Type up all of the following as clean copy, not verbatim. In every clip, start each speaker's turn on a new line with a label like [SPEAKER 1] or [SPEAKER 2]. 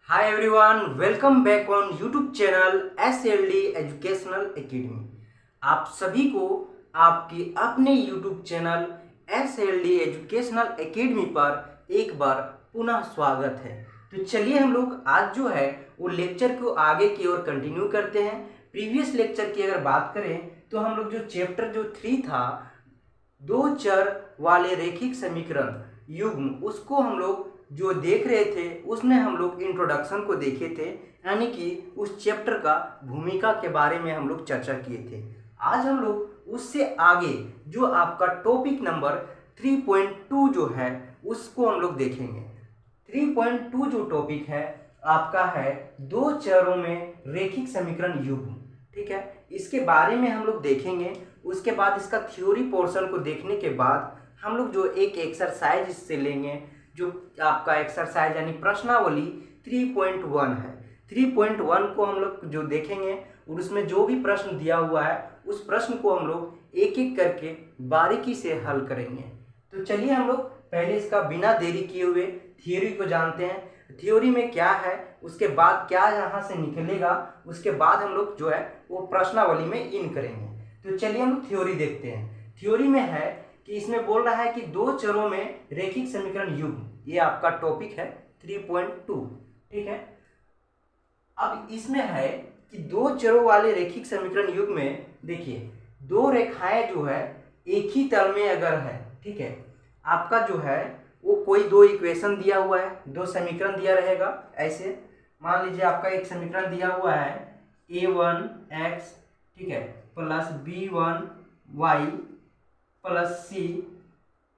[SPEAKER 1] Hi everyone, welcome back on YouTube channel SLD educational academy. आप सभी को आपके अपने YouTube channel SLD educational academy पर एक बार पुनः स्वागत है। तो चलिए हम लोग आज जो है वो लेक्चर को आगे की ओर कंटिन्यू करते हैं। प्रीवियस लेक्चर की अगर बात करें तो हम लोग जो चैप्टर 3 था, दो चर वाले रैखिक समीकरण युग्म, उसको हम लोग जो देख रहे थे उसमें हम लोग इंट्रोडक्शन को देखे थे, यानी कि उस चैप्टर का भूमिका के बारे में हम लोग चर्चा किए थे। आज हम लोग उससे आगे जो आपका टॉपिक नंबर 3.2 जो है उसको हम लोग देखेंगे। 3.2 जो टॉपिक है आपका है दो चरों में रैखिक समीकरण युग्म। ठीक है, इसके बारे में हम लोग देखेंगे। उसके बाद इसका थ्योरी पोर्शन को देखने के बाद हम लोग जो एक एक्सरसाइज इससे लेंगे, जो आपका एक्सरसाइज यानी प्रश्नावली 3.1 है। 3.1 को हम लोग जो देखेंगे और उसमें जो भी प्रश्न दिया हुआ है उस प्रश्न को हम लोग एक एक करके बारीकी से हल करेंगे। तो चलिए हम लोग पहले इसका बिना देरी किए हुए थ्योरी को जानते हैं। थ्योरी में क्या है, उसके बाद क्या यहाँ से निकलेगा, उसके बाद हम लोग जो है वो प्रश्नावली में इन करेंगे। तो चलिए हम थ्योरी देखते हैं। थ्योरी में है कि इसमें बोल रहा है कि दो चरों में रैखिक समीकरण युग्म, ये आपका टॉपिक है 3.2। ठीक है, अब इसमें है कि दो चरों वाले रैखिक समीकरण युग्म में देखिए दो रेखाएं जो है एक ही तल में अगर है, ठीक है, आपका जो है वो कोई दो इक्वेशन दिया हुआ है, दो समीकरण दिया रहेगा। ऐसे मान लीजिए आपका एक समीकरण दिया हुआ है a1x, ठीक है, plus b1y plus c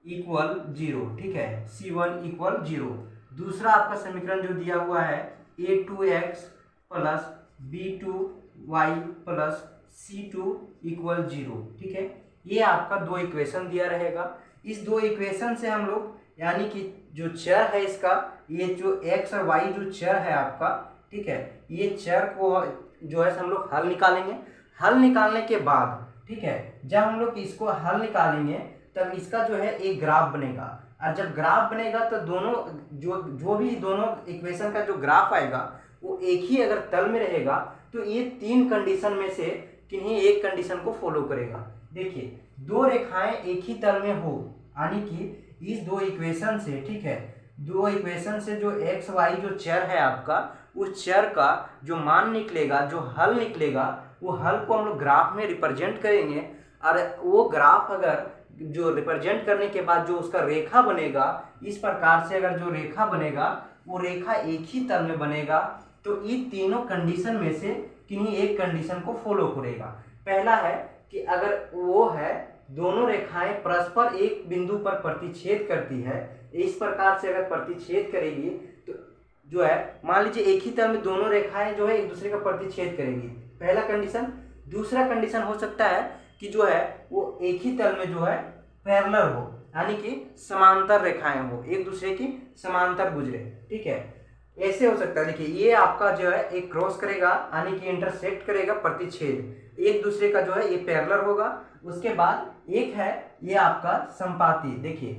[SPEAKER 1] equal 0, ठीक है, c1 इक्वल 0। दूसरा आपका समीकरण जो दिया हुआ है a2x plus b2y plus c2 equal 0, ठीक है। ये आपका दो इक्वेशन दिया रहेगा। इस दो इक्वेशन से हम लोग यानी कि जो चर है इसका, ये जो x और y जो चर है आपका, ठीक है, ये चर को जो है हम लोग हल निकालेंगे। हल निकालने के बाद, ठीक है, जब हम लोग इसको हल निकालेंगे तब इसका जो है एक ग्राफ बनेगा। और जब ग्राफ बनेगा तो दोनों जो भी दोनों इक्वेशन का जो ग्राफ आएगा वो एक ही अगर तल में रहेगा तो ये तीन कंडीशन में से किन्हीं एक कंडीशन को फॉलो करेगा। देखिए दो रेखाएं एक ही तल में हो, यानी कि इस दो इक्वेशन से, ठीक है, दो इक्वेशन से जो एक्स वाई जो चर है आपका, उस चर का जो मान निकलेगा, जो हल निकलेगा, वो हल को हम लोग ग्राफ में रिप्रेजेंट करेंगे। और वो ग्राफ अगर जो रिप्रेजेंट करने के बाद जो उसका रेखा बनेगा, इस प्रकार से अगर जो रेखा बनेगा वो रेखा एक ही तल में बनेगा, तो ये तीनों कंडीशन में से किन्हीं एक कंडीशन को फॉलो करेगा। पहला है कि अगर वो है दोनों रेखाएं परस्पर एक बिंदु पर प्रतिच्छेद करती है, इस प्रकार से अगर प्रतिच्छेद करेगी तो जो है मान लीजिए एक ही तल में दोनों रेखाएं जो है एक दूसरे का प्रतिच्छेद करेगी, पहला कंडीशन। दूसरा कंडीशन हो सकता है कि जो है वो एक ही तल में जो है पैरेलल हो, यानी कि समांतर रेखाएं हो, एक दूसरे की समांतर गुजरे, ठीक है, ऐसे हो सकता है। देखिए ये आपका जो है एक क्रॉस करेगा, यानी कि इंटरसेक्ट करेगा, प्रतिच्छेद, एक दूसरे का जो है ये पैरेलल होगा। उसके बाद एक है ये आपका संपाती। देखिए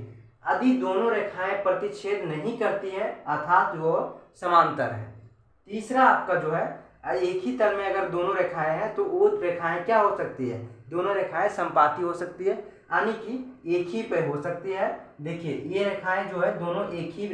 [SPEAKER 1] यदि दोनों रेखाएं प्रतिच्छेद नहीं करती है अर्थात वो समांतर है। तीसरा आपका जो है एक ही तल में अगर दोनों रेखाएं हैं तो वो रेखाएं क्या हो सकती है, दोनों रेखाएं संपाती हो सकती है, यानी कि एक ही पे हो सकती है। देखिए ये रेखाएं जो है दोनों एक ही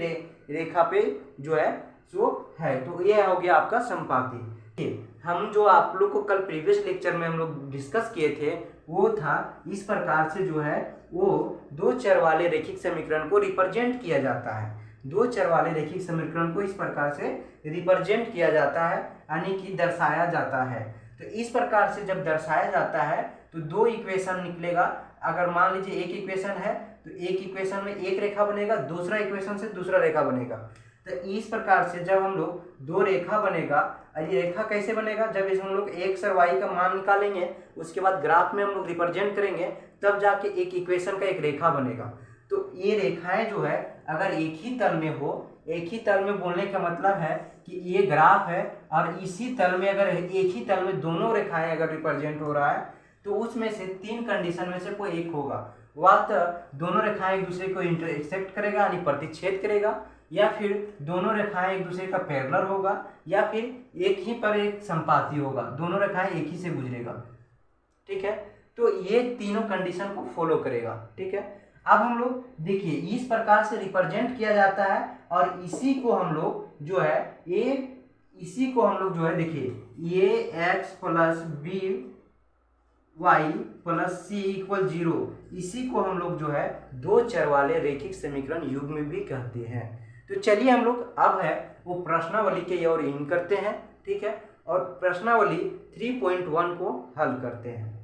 [SPEAKER 1] रेखा पे जो है जो है, तो ये हो गया आपका संपाती। हम जो आप लोग को कल प्रीवियस लेक्चर में हम लोग डिस्कस किए थे वो था इस प्रकार से जो है वो दो चर वाले रैखिक समीकरण को रिप्रेजेंट किया जाता है। दो चर वाले रैखिक समीकरण को इस प्रकार से रिप्रेजेंट किया जाता है, यानी कि दर्शाया जाता है। तो इस प्रकार से जब दर्शाया जाता है तो दो इक्वेशन निकलेगा। अगर मान लीजिए एक इक्वेशन है तो एक इक्वेशन में एक रेखा बनेगा, दूसरा इक्वेशन से दूसरा रेखा बनेगा। तो इस प्रकार से जब हम लोग दो रेखा बनेगा, और ये रेखा कैसे बनेगा, जब इसमें हम लोग एक्स और वाई का मान निकालेंगे, उसके बाद ग्राफ में हम लोग रिप्रेजेंट करेंगे, तब जाके एक इक्वेशन का एक रेखा बनेगा। तो ये रेखाएं जो है अगर एक ही तल में हो, एक ही तल में बोलने का मतलब है कि ये ग्राफ है और इसी तल में अगर एक ही तल में दोनों रेखाएं अगर रिप्रेजेंट हो रहा है तो उसमें से तीन कंडीशन में से कोई एक होगा। तो दोनों रेखाएं एक दूसरे को इंटरसेक्ट करेगा यानी प्रतिच्छेद करेगा, या फिर दोनों रेखाएं एक दूसरे का पैरेलल होगा, या फिर एक ही पर एक संपाती होगा, दोनों रेखाएं एक ही से गुजरेगा। ठीक है, तो ये तीनों कंडीशन को फॉलो करेगा। ठीक है, अब हम लोग देखिए इस प्रकार से रिप्रेजेंट किया जाता है, और इसी को हम लोग जो है देखिए a x plus b y plus c equal 0, इसी को हम लोग जो है दो चर वाले रैखिक समीकरण युग्म भी कहते हैं। तो चलिए हम लोग अब है वो प्रश्नावली के ओर इन करते हैं। ठीक है, और प्रश्नावली 3.1 को हल करते हैं।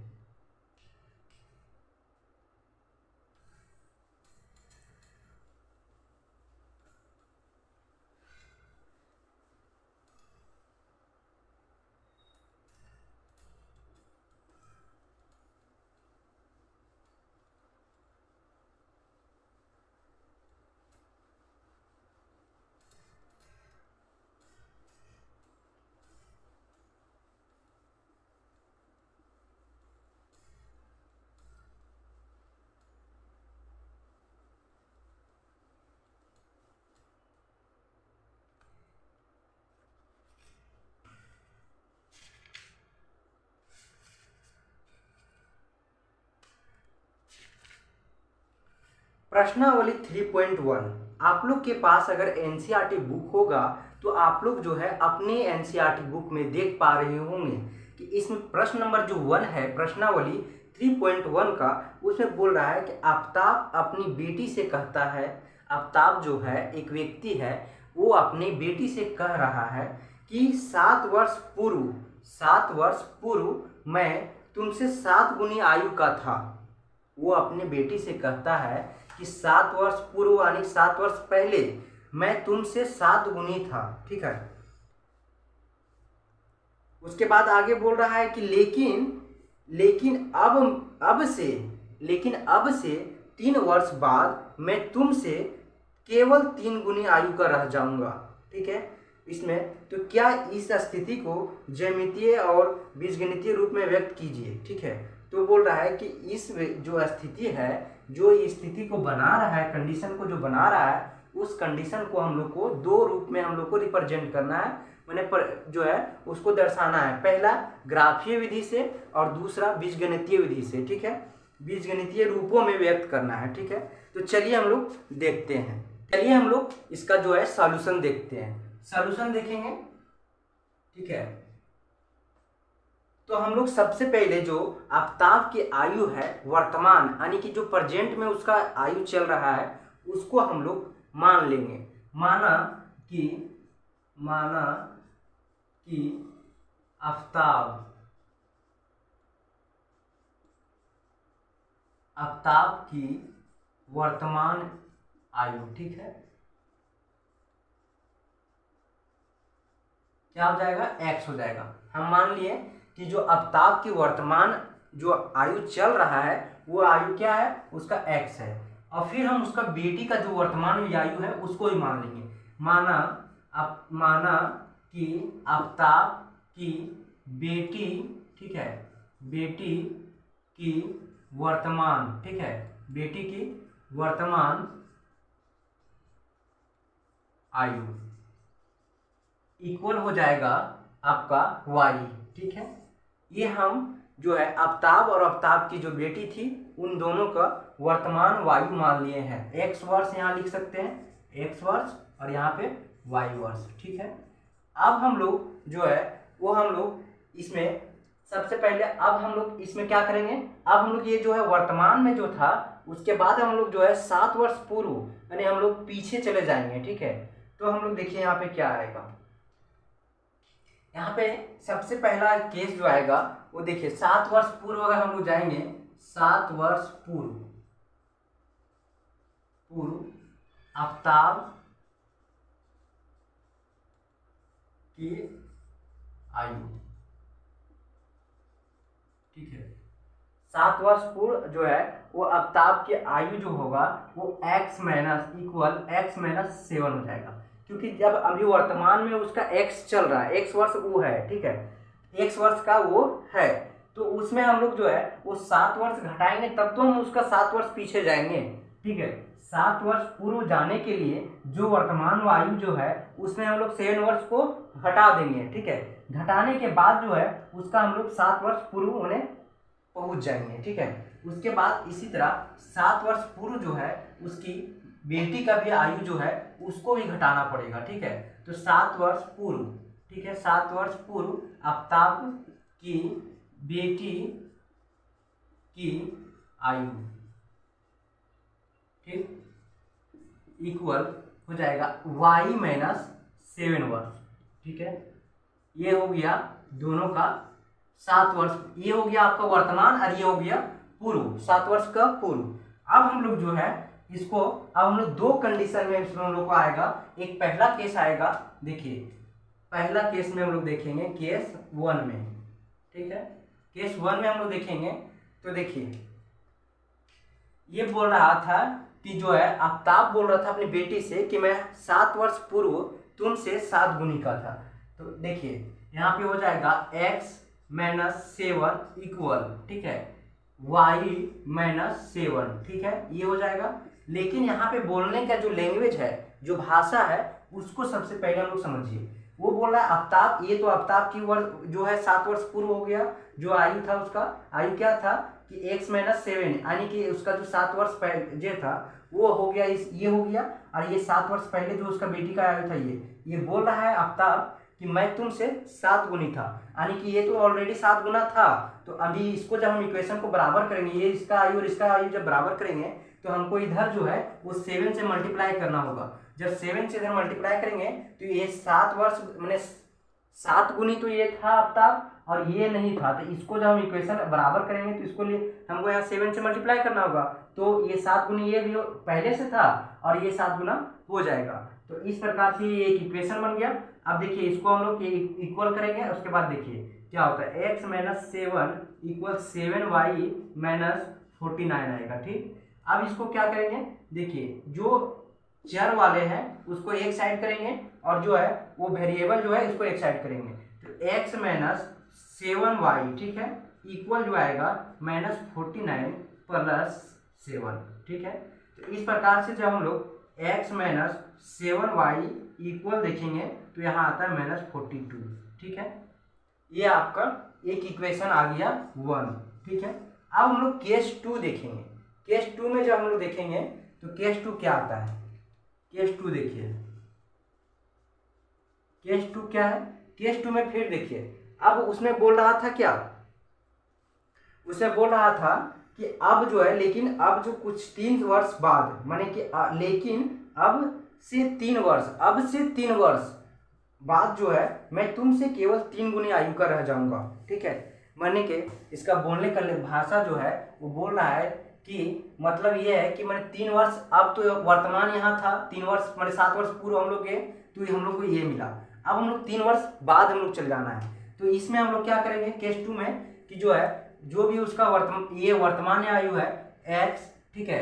[SPEAKER 1] प्रश्नावली 3.1, आप लोग के पास अगर एनसीईआरटी बुक होगा तो आप लोग जो है अपने एनसीईआरटी बुक में देख पा रहे होंगे कि इसमें प्रश्न नंबर जो 1 है प्रश्नावली 3.1 का, उसमें बोल रहा है कि आफ्ताब अपनी बेटी से कहता है, आफ्ताब जो है एक व्यक्ति है, वो अपनी बेटी से कह रहा है कि 7 वर्ष पूर्व मैं तुमसे 7 गुनी आयु का था। वो अपने बेटी से कहता है कि 7 वर्ष पूर्व यानी 7 वर्ष पहले मैं तुमसे 7 गुनी था। ठीक है, उसके बाद आगे बोल रहा है कि लेकिन अब से 3 वर्ष बाद मैं तुमसे केवल 3 गुनी आयु का रह जाऊंगा। ठीक है, इसमें तो क्या इस स्थिति को ज्यामितीय और बीजगणितीय रूप में व्यक्त कीजिए। ठीक है, तो बोल रहा है कि इस जो स्थिति है, जो इस स्थिति को बना रहा है, कंडीशन को जो बना रहा है, उस कंडीशन को हम लोग को दो रूप में हम लोग को रिप्रेजेंट करना है, मैंने जो है उसको दर्शाना है। पहला ग्राफीय विधि से और दूसरा बीजगणितीय विधि से। ठीक है, बीजगणितीय रूपों में व्यक्त करना है। ठीक है, तो चलिए हम लोग देखते हैं। चलिए हम लोग इसका जो है सॉल्यूशन देखते हैं, सॉल्यूशन देखेंगे। ठीक है, तो हम लोग सबसे पहले जो आफ्ताब की आयु है वर्तमान यानी कि जो प्रेजेंट में उसका आयु चल रहा है, उसको हम लोग मान लेंगे। माना कि आफ्ताब की वर्तमान आयु, ठीक है, क्या हो जाएगा, x हो जाएगा। हम मान लिए कि जो आफ्ताब की वर्तमान जो आयु चल रहा है वो आयु क्या है, उसका x है, और फिर हम उसका बेटी का जो वर्तमान आयु है उसको ही मान लेंगे। माना कि आफ्ताब की बेटी, ठीक है, बेटी की वर्तमान, ठीक है, बेटी की वर्तमान आयु इक्वल हो जाएगा आपका y। ठीक है, ये हम जो है आफ्ताब और आफ्ताब की जो बेटी थी उन दोनों का वर्तमान वायु मान लिए हैं। x वर्ष यहाँ लिख सकते हैं, x वर्ष, और यहाँ पे y वर्ष। ठीक है, अब हम लोग जो है वो हम लोग इसमें सबसे पहले अब हम लोग इसमें क्या करेंगे, अब हम लोग ये जो है वर्तमान में जो था उसके बाद हम लोग जो है 7 वर्ष पूर्व यानी हम लोग पीछे चले जाएंगे। ठीक है, तो हम लोग देखिए यहाँ पे क्या आएगा। यहाँ पे सबसे पहला केस जो आएगा वो देखिए 7 वर्ष पूर्व अगर हम लोग जाएंगे, 7 वर्ष पूर्व आफ्ताब की आयु, ठीक है, 7 वर्ष पूर्व जो है वो आफ्ताब की आयु जो होगा वो x minus equal x minus 7 हो जाएगा, क्योंकि जब अभी वर्तमान में उसका x चल रहा है, x वर्ष वो है, ठीक है, x वर्ष का वो है, तो उसमें हम लोग जो है वो 7 वर्ष घटाएंगे तब तो हम उसका 7 वर्ष पीछे जाएंगे। ठीक है, 7 वर्ष पूर्व जाने के लिए जो वर्तमान आयु जो है उसमें हम लोग 7 वर्ष को घटा देंगे। ठीक है, घटाने के बाद जो है उसका हम लोग 7 वर्ष पूर्व उन्हें पहुंच जाएंगे। ठीक है, उसके बाद इसी तरह 7 वर्ष पूर्व जो है उसकी बेटी का भी आयु जो है उसको भी घटाना पड़ेगा। ठीक है, तो 7 वर्ष पूर्व, ठीक है, 7 वर्ष पूर्व आफ्ताब की बेटी की आयु, ठीक, इक्वल हो जाएगा y माइनस 7 वर्ष। ठीक है, ये हो गया दोनों का 7 वर्ष, ये हो गया आपका वर्तमान और ये हो गया पूर्व, 7 वर्ष का पूर्व। अब हम लोग जो है इसको, अब हम लोग दो कंडीशन में हम लोग को आएगा। एक पहला केस आएगा, देखिए पहला केस में हम लोग देखेंगे केस 1 में। ठीक है, केस 1 में हम लोग देखेंगे तो देखिए ये बोल रहा था कि जो है आफ्ताब बोल रहा था अपनी बेटी से कि मैं 7 वर्ष पूर्व तुमसे 7 गुनी का था। तो देखिए यहाँ पे हो जाएगा x माइनस 7 इक्वल, ठीक है, y माइनस 7। ठीक है, ये हो जाएगा। लेकिन यहाँ पे बोलने का जो लैंग्वेज है, जो भाषा है, उसको सबसे पहले हम लोग समझिए। वो बोल रहा है आफ्ताब, ये तो आफ्ताब की वर्ष जो है 7 वर्ष पूर्व हो गया। जो आयु था उसका आयु क्या था कि x माइनस 7, यानी कि उसका जो 7 वर्ष पहले था वो हो गया, ये हो गया। और ये 7 वर्ष पहले जो उसका बेटी का आयु था, ये बोल रहा है आफ्ताब कि मैं तुमसे 7 गुनी था, यानी कि ये तो ऑलरेडी 7 गुना था। तो अभी इसको जब हम इक्वेशन को बराबर करेंगे, ये इसका आयु और इसका आयु जब बराबर करेंगे तो हमको इधर जो है वो 7 से मल्टीप्लाई करना होगा। जब 7 से इधर मल्टीप्लाई करेंगे तो ये 7 वर्ष मैंने 7 गुनी तो ये था आफ्ताब और ये नहीं था। तो इसको जब हम इक्वेशन बराबर करेंगे तो इसको लिए हमको यहाँ 7 से मल्टीप्लाई करना होगा। तो ये 7 गुनी ये भी पहले से था और ये 7 गुना हो जाएगा। तो इस प्रकार से ये एक इक्वेशन बन गया। अब देखिए इसको हम लोग इक्वल करेंगे, उसके बाद देखिए क्या होता है, x minus 7 equal 7y minus 49 आएगा। ठीक, अब इसको क्या करेंगे, देखिए जो चर वाले हैं उसको एक साइड करेंगे और जो है वो वेरिएबल जो है इसको एक साइड करेंगे। तो x माइनस 7y, ठीक है, इक्वल जो आएगा माइनस 49 प्लस 7। ठीक है, तो इस प्रकार से जब हम लोग x माइनस 7y इक्वल देखेंगे तो यहाँ आता है माइनस 42। ठीक है, ये आपका एक इक्वेशन आ गया 1। ठीक है, अब हम लोग केस 2 देखेंगे। केस 2 में जब हम लोग देखेंगे तो केस 2 क्या आता है, केस 2 देखिए, केस 2 क्या है, केस 2 में फिर देखिए अब उसमें बोल रहा था क्या, उसमें बोल रहा था कि अब जो है, लेकिन अब जो कुछ 3 वर्ष बाद, माने कि लेकिन अब से 3 वर्ष, अब से 3 वर्ष बाद जो है मैं तुमसे केवल 3 गुनी आयु का रह जाऊंगा। ठीक है, माने कि इसका बोलने का भाषा जो है वो बोल रहा है कि मतलब ये है कि मैंने 3 वर्ष, अब तो वर्तमान यहाँ था 3 वर्ष, मैंने 7 वर्ष पूर्व हम लोग गए तो हम लोग को ये मिला। अब हम लोग 3 वर्ष बाद हम लोग चल जाना है। तो इसमें हम लोग क्या करेंगे केस 2 में कि जो है जो भी उसका वर्तमान आयु है x, ठीक है,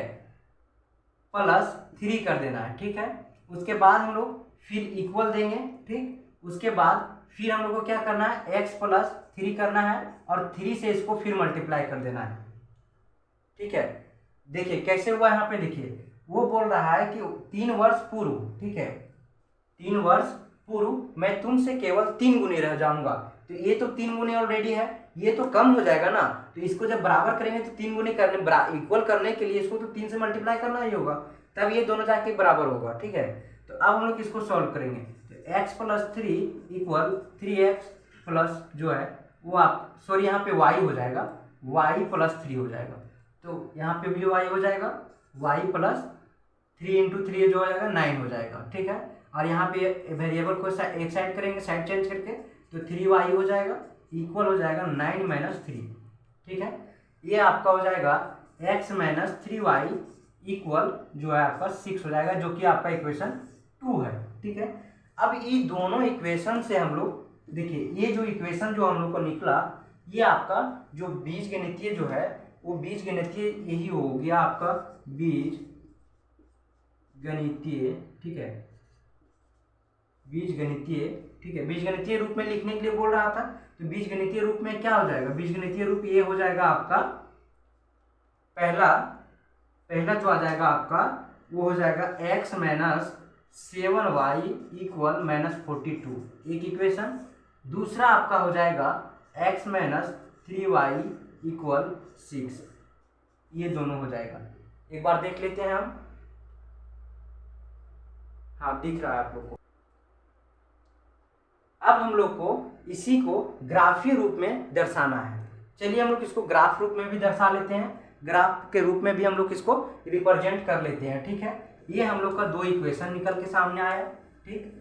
[SPEAKER 1] प्लस 3 कर देना है। ठीक है, उसके बाद हम लोग फिर इक्वल देंगे। ठीक, उसके बाद फिर हम लोग को क्या करना है, x प्लस 3 करना है और 3 से इसको फिर मल्टीप्लाई कर देना है। ठीक है, देखिए कैसे हुआ यहाँ पे, देखिए वो बोल रहा है कि 3 वर्ष पूर्व, ठीक है, 3 वर्ष पूर्व मैं तुमसे केवल 3 गुनी रह जाऊंगा। तो ये तो 3 गुनी ऑलरेडी है, ये तो कम हो जाएगा ना। तो इसको जब बराबर करेंगे तो 3 गुनी करने, इक्वल करने के लिए इसको तो 3 से मल्टीप्लाई करना ही होगा, तब ये दोनों जाके बराबर होगा। ठीक है, तो अब हम लोग इसको सॉल्व करेंगे। तो x plus 3 equal 3x plus जो है वो आप सॉरी यहाँ पे y हो जाएगा, y प्लस 3 हो जाएगा। तो यहाँ पे भी y हो जाएगा, y प्लस 3 इंटू 3 जो हो जाएगा 9 हो जाएगा। ठीक है, और यहाँ पे वेरिएबल को एक साइड करेंगे, साइड चेंज करके, तो 3y हो जाएगा इक्वल हो जाएगा 9 माइनस 3। ठीक है, ये आपका हो जाएगा x माइनस 3y इक्वल जो है आपका 6 हो जाएगा, जो कि आपका इक्वेशन 2 है। ठीक है, अब ये दोनों इक्वेशन से हम लोग देखिए, ये जो इक्वेशन जो हम लोग को निकला, ये आपका जो बीजगणितीय जो है वो बीजगणितीय यही हो गया आपका बीजगणितीय। ठीक है, बीजगणितीय, ठीक है, बीजगणितीय रूप में लिखने के लिए बोल रहा था। तो तो बीजगणितीय रूप में क्या हो जाएगा, बीजगणितीय रूप ये हो जाएगा आपका पहला जो आ जाएगा आपका वो हो जाएगा x माइनस 7y इक्वल -42, एक इक्वेशन। दूसरा आपका हो जाएगा x माइनस 3y इक्वल 6, ये दोनों हो जाएगा। एक बार देख लेते हैं हम। हाँ, दिख रहा है आप लोग को। अब हम लोग को इसी को ग्राफीय रूप में दर्शाना है। चलिए हम लोग इसको ग्राफ रूप में भी दर्शा लेते हैं, ग्राफ के रूप में भी हम लोग इसको रिप्रेजेंट कर लेते हैं। ठीक है, ये हम लोग का दो इक्वेशन निकल के सामने आया। ठीक,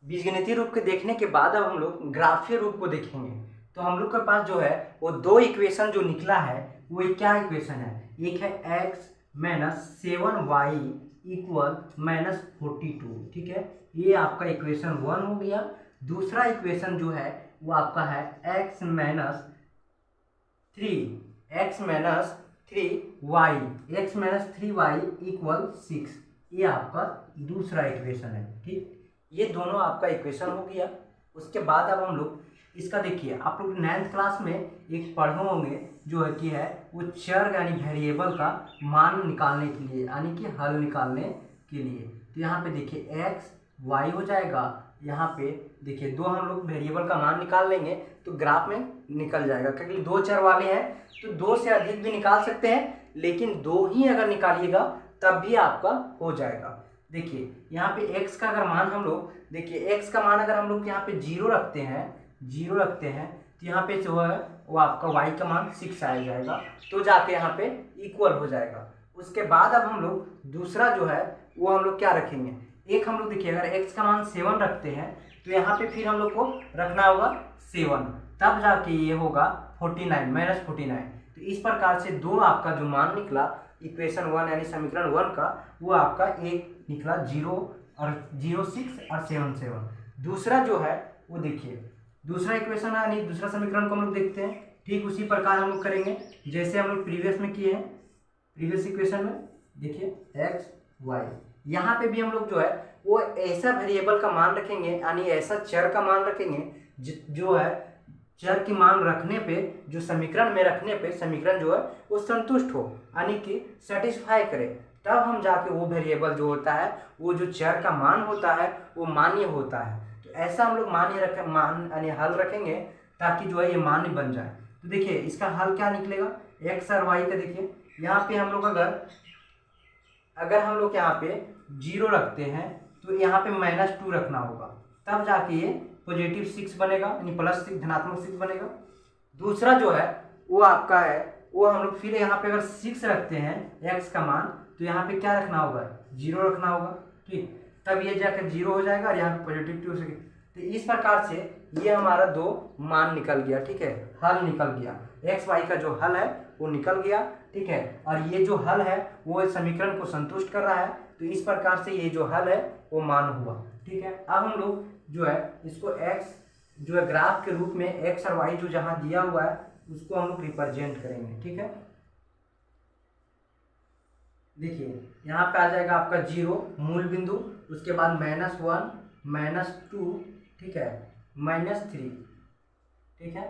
[SPEAKER 1] बीजगणितीय रूप के देखने के बाद अब हम लोग ग्राफीय रूप को देखेंगे। तो हम लोग के पास जो है वो दो इक्वेशन जो निकला है वो क्या इक्वेशन है, एक है x माइनस 7y इक्वल -42। ठीक है, ये आपका इक्वेशन 1 हो गया। दूसरा इक्वेशन जो है वो आपका है x माइनस 3y इक्वल 6, ये आपका दूसरा इक्वेशन है। ठीक, ये दोनों आपका इक्वेशन हो गया। उसके बाद अब हम लोग इसका देखिए, आप लोग 9th क्लास में एक पढ़े होंगे जो है कि है वो चर यानी वेरिएबल का मान निकालने के लिए, यानी कि हल निकालने के लिए। तो यहाँ पे देखिए x y हो जाएगा, यहाँ पे देखिए दो हम लोग वेरिएबल का मान निकाल लेंगे तो ग्राफ में निकल जाएगा, क्योंकि दो चर वाले हैं तो दो से अधिक भी निकाल सकते हैं, लेकिन दो ही अगर निकालिएगा तब भी आपका हो जाएगा। देखिए यहाँ पे x का अगर मान हम लोग देखिए x का मान अगर हम लोग यहाँ पे 0 रखते हैं तो यहाँ पे जो है वो आपका y का मान 6 आ जाएगा, तो जाके यहाँ पे इक्वल हो जाएगा। उसके बाद अब हम लोग दूसरा जो है वो हम लोग क्या रखेंगे, एक हम लोग देखिए अगर x का मान 7 रखते हैं तो यहाँ पे फिर हम लोग को रखना होगा 7, तब जाके ये होगा 49 -49। तो इस प्रकार से दो आपका जो मान निकला इक्वेशन 1 यानी समीकरण 1 का, वो आपका एक निकला 0 और 06 और 77। दूसरा जो है वो देखिए दूसरा इक्वेशन यानी दूसरा समीकरण को हम लोग देखते हैं। ठीक उसी प्रकार हम लोग करेंगे जैसे हम लोग प्रीवियस में किए हैं। प्रीवियस इक्वेशन में देखिए x y, यहाँ पे भी हम लोग जो है वो ऐसा वेरिएबल का मान रखेंगे, यानी ऐसा चर का मान रखेंगे जो है चर की मान रखने पे, जो समीकरण में रखने पे समीकरण जो है वो संतुष्ट हो, यानी कि सेटिस्फाई करे, तब हम जाके वो वेरिएबल जो होता है वो जो चर का मान होता है वो मान्य होता है। तो ऐसा हम लोग मान यानी हल रखेंगे ताकि जो है ये मान्य बन जाए। तो देखिए इसका हल क्या निकलेगा, x और y का देखिए यहाँ पे हम लोग अगर हम लोग यहाँ पे 0 रखते हैं तो यहाँ पे -2 रखना होगा, तब जाके ये +6 बनेगा, यानी +6 धनात्मक 6 बनेगा। दूसरा जो है वो आपका है वो हम लोग फिर यहाँ पे अगर 6 रखते हैं x का मान, तो यहाँ पे क्या रखना होगा, 0 रखना होगा। ठीक, तब ये जाकर 0 हो जाएगा और यहाँ पे +2 हो सके। तो इस प्रकार से ये हमारा दो मान निकल गया। ठीक है, हल निकल गया, एक्स वाई का जो हल है वो निकल गया। ठीक है, और ये जो हल है वो इस समीकरण को संतुष्ट कर रहा है, तो इस प्रकार से ये जो हल है वो मान हुआ। ठीक है, अब हम लोग जो है इसको एक्स जो है ग्राफ के रूप में एक्स और वाई जो जहाँ दिया हुआ है उसको हम लोग रिप्रेजेंट करेंगे। ठीक है, देखिए यहाँ पे आ जाएगा आपका 0 मूल बिंदु, उसके बाद -1 -2, ठीक है, -3। ठीक है,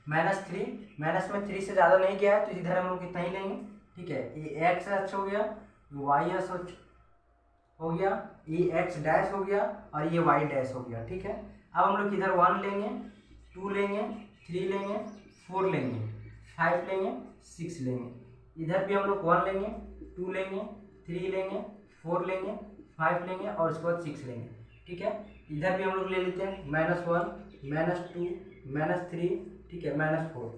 [SPEAKER 1] -3 माइनस में 3 से ज़्यादा नहीं गया है तो इधर हम लोग कितना ही लेंगे। ठीक है, ये एक्स एच हो गया, वाई एच हो गया, ये एक्स डैश हो गया और ये वाई डैश हो गया। ठीक है, अब हम लोग इधर 1 लेंगे, 2 लेंगे, 3 लेंगे, 4 लेंगे, 5 लेंगे, 6 लेंगे। इधर भी हम लोग 1 लेंगे, 2 लेंगे, 3 लेंगे, 4 लेंगे, 5 लेंगे और उसके बाद 6 लेंगे। ठीक है, इधर भी हम लोग ले लेते हैं -1 -2 -3, ठीक है, -4।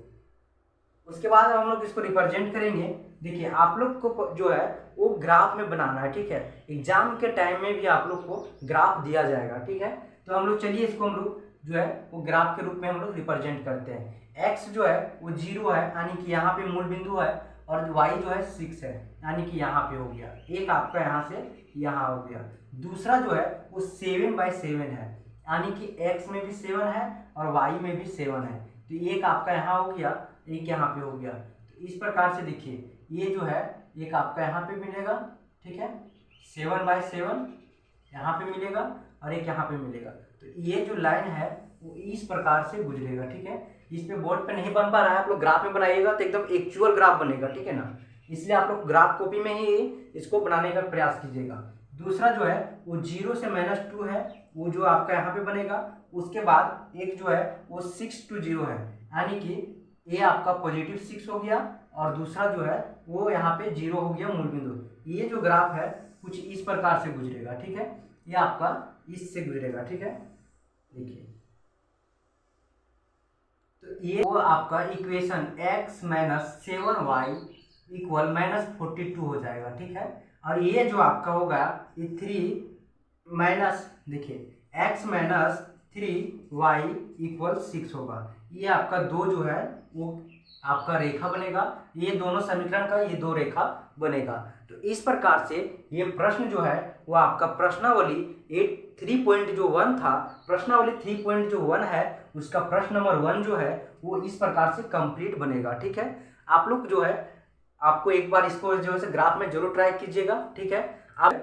[SPEAKER 1] उसके बाद हम लोग इसको रिप्रेजेंट करेंगे। देखिए आप लोग को जो है वो ग्राफ में बनाना है। ठीक है, एग्जाम के टाइम में भी आप लोग को ग्राफ दिया जाएगा। ठीक है, तो हम लोग चलिए इसको हम लोग जो है वो ग्राफ के रूप में हम लोग रिप्रेजेंट करते हैं। एक्स जो है वो 0 है, यानी कि यहाँ पे मूल बिंदु है, और वाई जो है 6 है, यानी कि यहाँ पे हो गया, एक आपका यहाँ से यहाँ हो गया। दूसरा जो है वो 7/7 है, यानी कि एक्स में भी 7 है और वाई में भी 7 है, तो एक आपका यहाँ हो गया, एक यहाँ पे हो गया। तो इस प्रकार से देखिए ये जो है एक आपका यहाँ पे मिलेगा, ठीक है, 7/7 यहाँ पे मिलेगा और एक यहाँ पे मिलेगा। तो ये जो लाइन है वो इस प्रकार से गुजरेगा, ठीक है। इस पे बोर्ड पे नहीं बन पा रहा है, आप लोग ग्राफ में बनाइएगा तो एकदम एक्चुअल ग्राफ बनेगा, ठीक है ना। इसलिए आप लोग ग्राफ कॉपी में ही इसको बनाने का प्रयास कीजिएगा। दूसरा जो है वो 0 से -2 है, वो जो आपका यहाँ पे बनेगा। उसके बाद एक जो है वो 6 to 0 है, यानी कि ये आपका +6 हो गया और दूसरा जो है वो यहाँ पे 0 हो गया मूल बिंदु। ये जो ग्राफ है कुछ इस प्रकार से गुजरेगा, ठीक है। ये आपका इससे गुजरेगा, ठीक है। देखिए तो ये वो आपका इक्वेशन x - 7y = -42 हो जाएगा, ठीक है। और ये जो आपका होगा ये 3 माइनस, देखिए x - 3y = 6 होगा। ये आपका 2 जो है वो आपका रेखा बनेगा, ये दोनों समीकरण का ये 2 रेखा बनेगा। तो इस प्रकार से ये प्रश्न जो है वो आपका प्रश्नावली 3.1 था, प्रश्नावली 3.1 है, उसका प्रश्न नंबर 1 जो है वो इस प्रकार से कंप्लीट बनेगा, ठीक है। आप लोग जो है आपको एक बार इसको जो है ग्राफ में जरूर ट्राई कीजिएगा, ठीक है। आप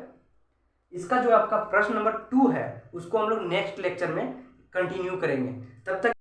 [SPEAKER 1] इसका जो आपका प्रश्न नंबर 2 है उसको हम लोग नेक्स्ट लेक्चर में कंटिन्यू करेंगे। तब तक